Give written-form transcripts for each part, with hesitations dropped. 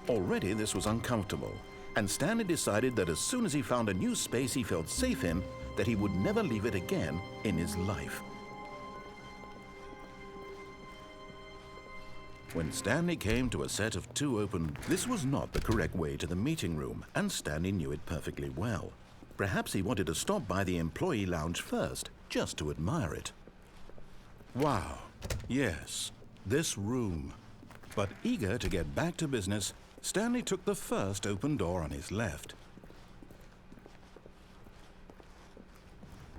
Already this was uncomfortable, and Stanley decided that as soon as he found a new space he felt safe in, that he would never leave it again in his life. When Stanley came to a set of 2 open, this was not the correct way to the meeting room, and Stanley knew it perfectly well. Perhaps he wanted to stop by the employee lounge first, just to admire it. Wow, yes, this room. But eager to get back to business, Stanley took the first open door on his left.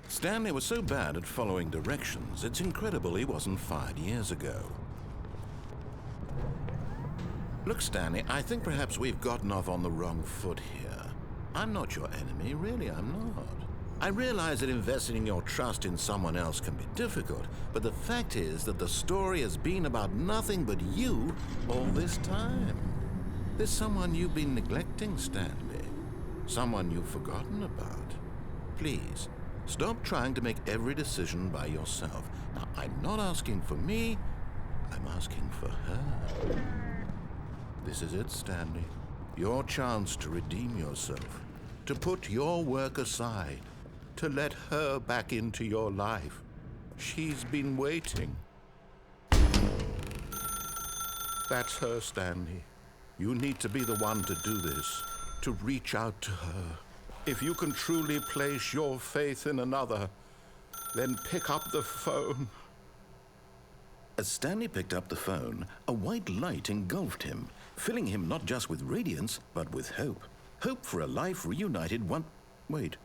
Stanley was so bad at following directions, it's incredible he wasn't fired years ago. Look, Stanley, I think perhaps we've gotten off on the wrong foot here. I'm not your enemy, really, I'm not. I realize that investing your trust in someone else can be difficult, but the fact is that the story has been about nothing but you all this time. There's someone you've been neglecting, Stanley. Someone you've forgotten about. Please, stop trying to make every decision by yourself. Now, I'm not asking for me, I'm asking for her. This is it, Stanley. Your chance to redeem yourself, to put your work aside, to let her back into your life. She's been waiting. That's her, Stanley. You need to be the one to do this, to reach out to her. If you can truly place your faith in another, then pick up the phone. As Stanley picked up the phone, a white light engulfed him, filling him not just with radiance, but with hope. Hope for a life reunited one... Wait.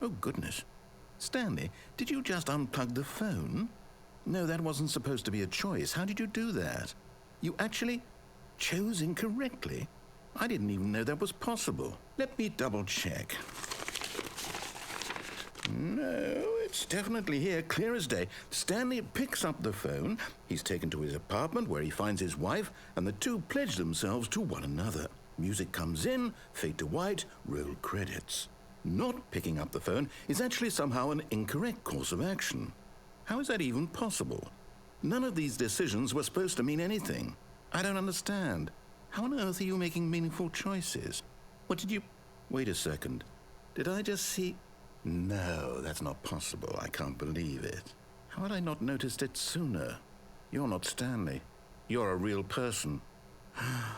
Oh, goodness. Stanley, did you just unplug the phone? No, that wasn't supposed to be a choice. How did you do that? You actually chose incorrectly? I didn't even know that was possible. Let me double check. No, it's definitely here, clear as day. Stanley picks up the phone. He's taken to his apartment where he finds his wife, and the two pledge themselves to one another. Music comes in, fade to white, roll credits. Not picking up the phone is actually somehow an incorrect course of action. How is that even possible? None of these decisions were supposed to mean anything. I don't understand. How on earth are you making meaningful choices? What did you... Wait a second. Did I just see... No, that's not possible. I can't believe it. How had I not noticed it sooner? You're not Stanley. You're a real person. I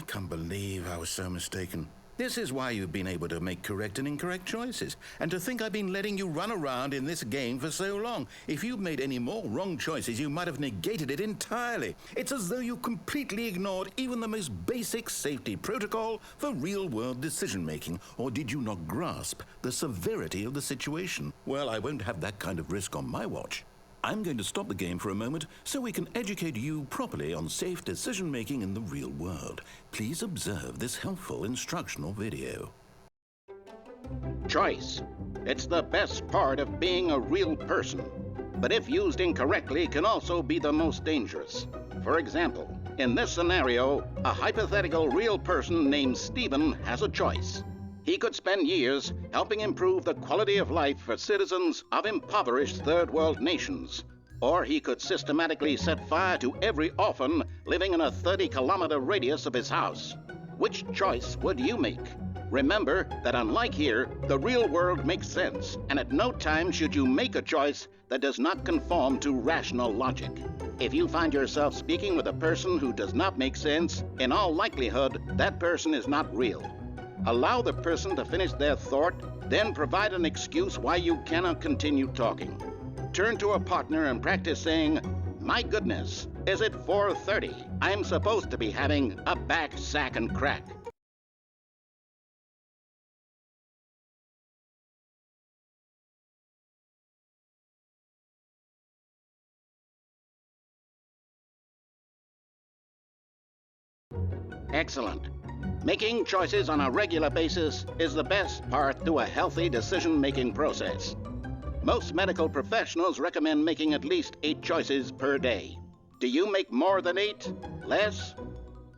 can't believe I was so mistaken. This is why you've been able to make correct and incorrect choices. And to think I've been letting you run around in this game for so long. If you'd made any more wrong choices, you might have negated it entirely. It's as though you completely ignored even the most basic safety protocol for real-world decision-making. Or did you not grasp the severity of the situation? Well, I won't have that kind of risk on my watch. I'm going to stop the game for a moment so we can educate you properly on safe decision-making in the real world. Please observe this helpful instructional video. Choice. It's the best part of being a real person. But if used incorrectly, can also be the most dangerous. For example, in this scenario, a hypothetical real person named Stephen has a choice. He could spend years helping improve the quality of life for citizens of impoverished third world nations. Or he could systematically set fire to every orphan living in a 30-kilometer radius of his house. Which choice would you make? Remember that unlike here, the real world makes sense, and at no time should you make a choice that does not conform to rational logic. If you find yourself speaking with a person who does not make sense, in all likelihood, that person is not real. Allow the person to finish their thought, then provide an excuse why you cannot continue talking. Turn to a partner and practice saying, "My goodness, is it 4:30? I'm supposed to be having a back, sack, and crack." Excellent. Making choices on a regular basis is the best part to a healthy decision-making process. Most medical professionals recommend making at least 8 choices per day. Do you make more than 8? Less?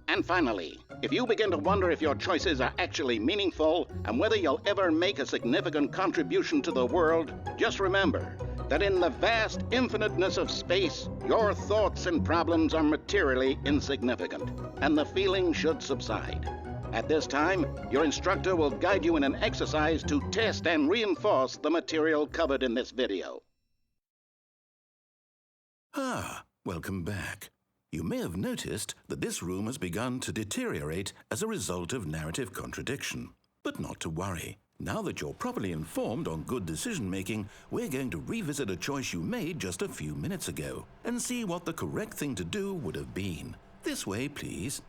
And finally, if you begin to wonder if your choices are actually meaningful and whether you'll ever make a significant contribution to the world, just remember, that in the vast infiniteness of space, your thoughts and problems are materially insignificant, and the feeling should subside. At this time, your instructor will guide you in an exercise to test and reinforce the material covered in this video. Welcome back. You may have noticed that this room has begun to deteriorate as a result of narrative contradiction. But not to worry. Now that you're properly informed on good decision-making, we're going to revisit a choice you made just a few minutes ago and see what the correct thing to do would have been. This way, please.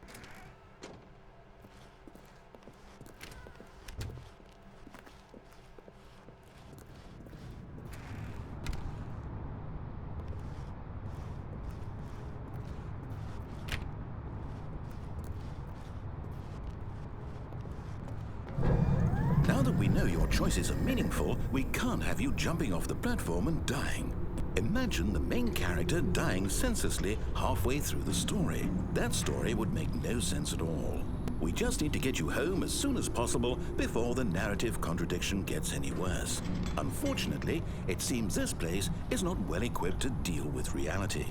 Now that we know your choices are meaningful, we can't have you jumping off the platform and dying. Imagine the main character dying senselessly halfway through the story. That story would make no sense at all. We just need to get you home as soon as possible before the narrative contradiction gets any worse. Unfortunately, it seems this place is not well equipped to deal with reality.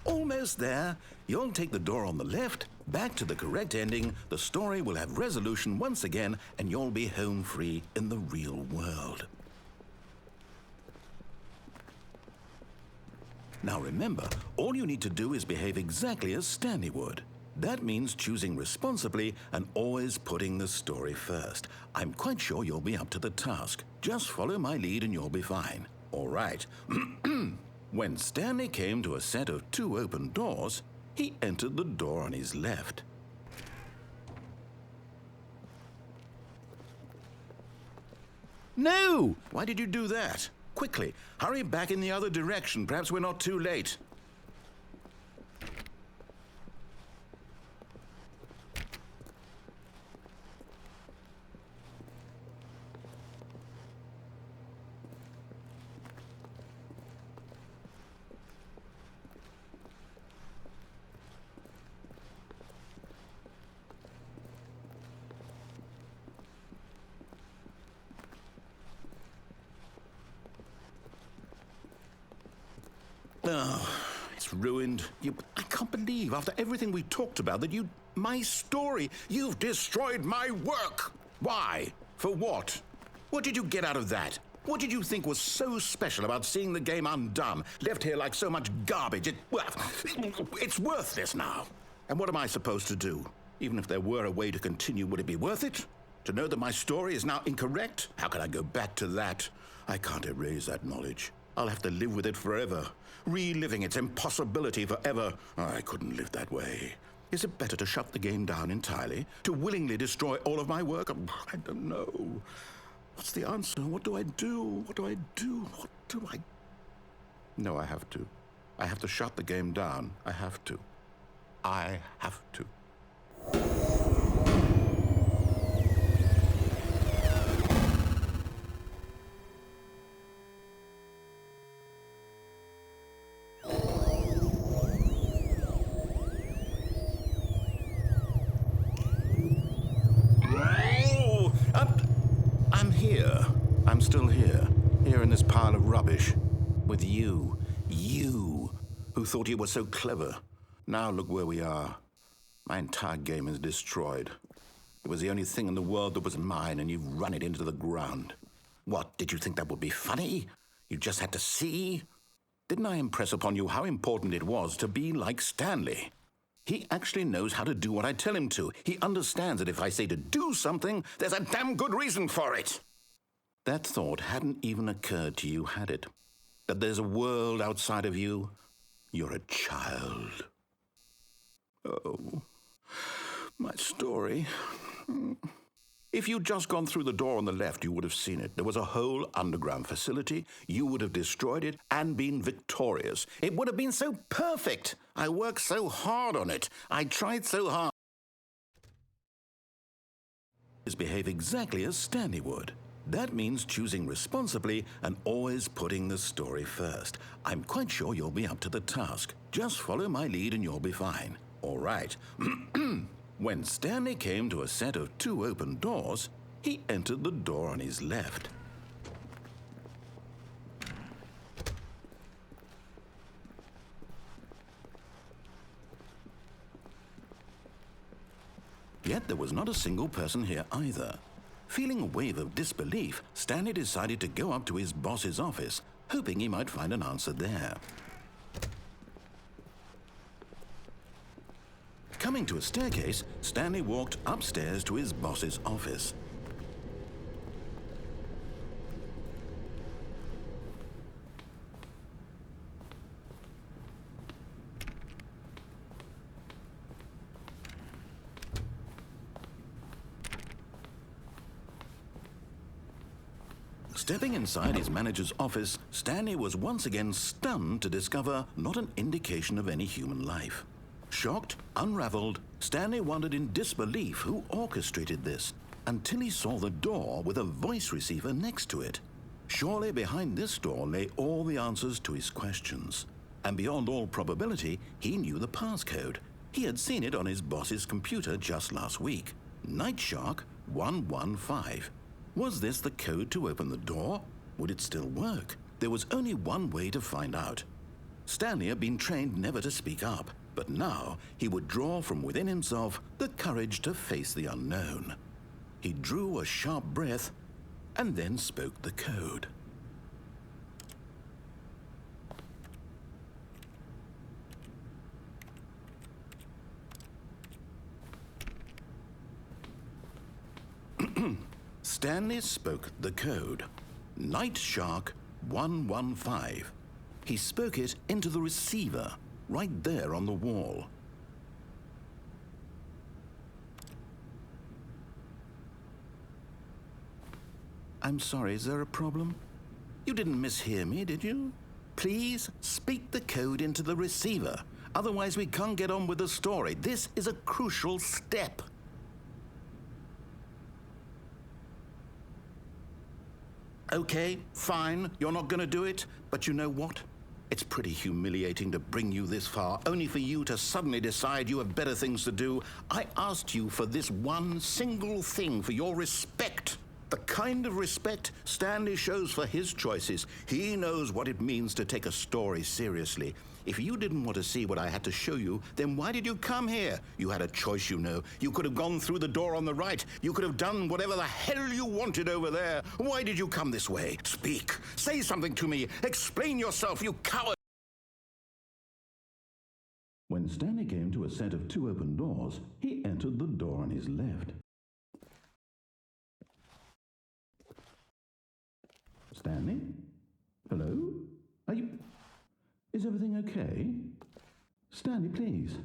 Almost there. You'll take the door on the left, back to the correct ending, the story will have resolution once again, and you'll be home free in the real world. Now remember, all you need to do is behave exactly as Stanley would. That means choosing responsibly and always putting the story first. I'm quite sure you'll be up to the task. Just follow my lead and you'll be fine. All right. When Stanley came to a set of 2 open doors, he entered the door on his left. No! Why did you do that? Quickly, hurry back in the other direction. Perhaps we're not too late. Oh, it's ruined. I can't believe, after everything we talked about, that my story, you've destroyed my work. Why? For what? What did you get out of that? What did you think was so special about seeing the game undone, left here like so much garbage? It's worthless now. And what am I supposed to do? Even if there were a way to continue, would it be worth it? To know that my story is now incorrect? How can I go back to that? I can't erase that knowledge. I'll have to live with it forever, reliving its impossibility forever. I couldn't live that way. Is it better to shut the game down entirely? To willingly destroy all of my work? I don't know. What's the answer? What do I do? What do I do? What do I... No, I have to. I have to shut the game down. I have to. I have to. I'm still here in this pile of rubbish, with you, who thought you were so clever. Now look where we are. My entire game is destroyed. It was the only thing in the world that was mine, and you've run it into the ground. What, did you think that would be funny? You just had to see? Didn't I impress upon you how important it was to be like Stanley? He actually knows how to do what I tell him to. He understands that if I say to do something, there's a damn good reason for it. That thought hadn't even occurred to you, had it? That there's a world outside of you? You're a child. Oh, my story. If you'd just gone through the door on the left, you would have seen it. There was a whole underground facility. You would have destroyed it and been victorious. It would have been so perfect. I worked so hard on it. I tried so hard. behave exactly as Stanley would. That means choosing responsibly and always putting the story first. I'm quite sure you'll be up to the task. Just follow my lead and you'll be fine. All right. When Stanley came to a set of 2 open doors, he entered the door on his left. Yet there was not a single person here either. Feeling a wave of disbelief, Stanley decided to go up to his boss's office, hoping he might find an answer there. Coming to a staircase, Stanley walked upstairs to his boss's office. Stepping inside his manager's office, Stanley was once again stunned to discover not an indication of any human life. Shocked, unraveled, Stanley wondered in disbelief who orchestrated this, until he saw the door with a voice receiver next to it. Surely behind this door lay all the answers to his questions. And beyond all probability, he knew the passcode. He had seen it on his boss's computer just last week. Night Shark 115. Was this the code to open the door? Would it still work? There was only one way to find out. Stanley had been trained never to speak up, but now he would draw from within himself the courage to face the unknown. He drew a sharp breath and then spoke the code. Stanley spoke the code. Night Shark 115. He spoke it into the receiver, right there on the wall. I'm sorry, is there a problem? You didn't mishear me, did you? Please speak the code into the receiver. Otherwise, we can't get on with the story. This is a crucial step. Okay, fine, you're not going to do it, but you know what? It's pretty humiliating to bring you this far, only for you to suddenly decide you have better things to do. I asked you for this one single thing, for your respect. The kind of respect Stanley shows for his choices. He knows what it means to take a story seriously. If you didn't want to see what I had to show you, then why did you come here? You had a choice, you know. You could have gone through the door on the right. You could have done whatever the hell you wanted over there. Why did you come this way? Speak. Say something to me. Explain yourself, you coward. When Stanley came to a set of 2 open doors, he entered the door on his left. Stanley? Hello? Are you... Is everything okay? Stanley, please.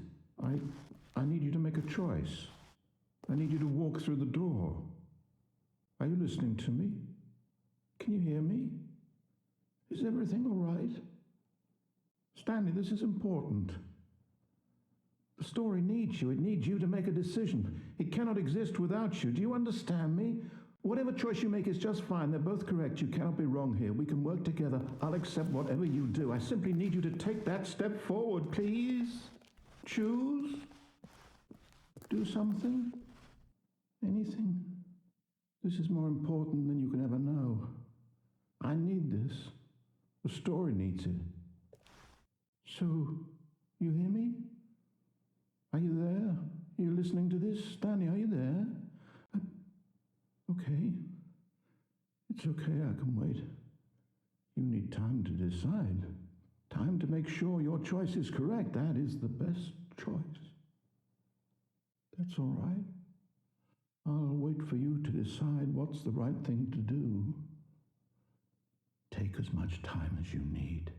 I need you to make a choice. I need you to walk through the door. Are you listening to me? Can you hear me? Is everything all right? Stanley, this is important. The story needs you. It needs you to make a decision. It cannot exist without you. Do you understand me? Whatever choice you make is just fine. They're both correct. You cannot be wrong here. We can work together. I'll accept whatever you do. I simply need you to take that step forward, please. Choose. Do something. Anything. This is more important than you can ever know. I need this. The story needs it. So, you hear me? Are you there? Are you listening to this? Stanley, are you there? Okay. It's okay, I can wait. You need time to decide. Time to make sure your choice is correct. That is the best choice. That's all right. I'll wait for you to decide what's the right thing to do. Take as much time as you need.